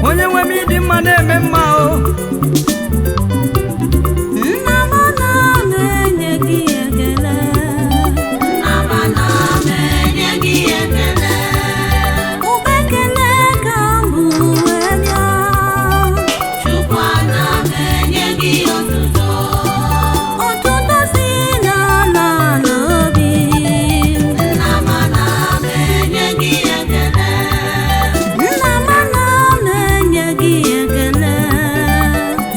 Onye nwe m ịdị mma na-eme mma o. Nna m na-enye gị ekele. Nna m na-enye gị ekele. Ụba ekele ka m bụ wee bịa. Chukwu na-enye gị otuto. Otuto si n'ala n'obi. Nna m na-enye gị ekele. Nna m na-enye gị ekele.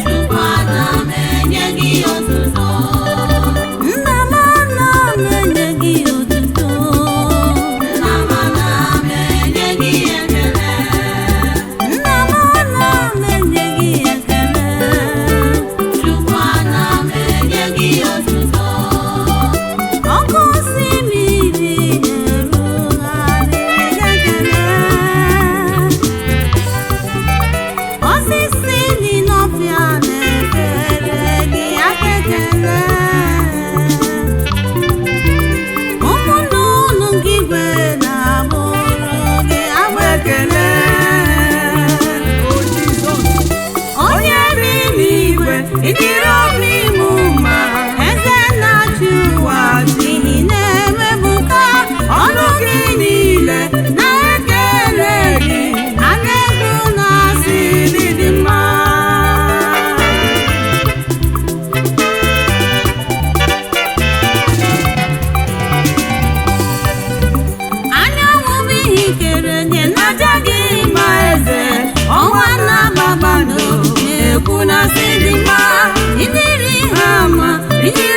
Chukwu na-enye gị otuto. Nna m na-enye gị otuto. Nna m na-enye gị ekele. Nna m na-enye gị ekele. Chukwu na-enye gị otuto. Ọkụ osimiri na-erugharị ekele. Osisi dị n'ọfịa na-ekele gị aka ekele. Ụmụ nnụnụ nke igwe na-abụrụ gị abụ ekele. Oh Jesus. Onye bi n'igwe ịdịrị obi m mma, eze na-achị ụwa n'ihi na-emebuka ọnụ gị niile na-ekele gị, a na-egwu na-asị n'ịdị mma. Anyanwụ bụ ihe ikere nye n'aja gị ma eze, ọnwa na kpakpando na-ekwu na sị dị mma, ịdịrị ha mma, ịdịrị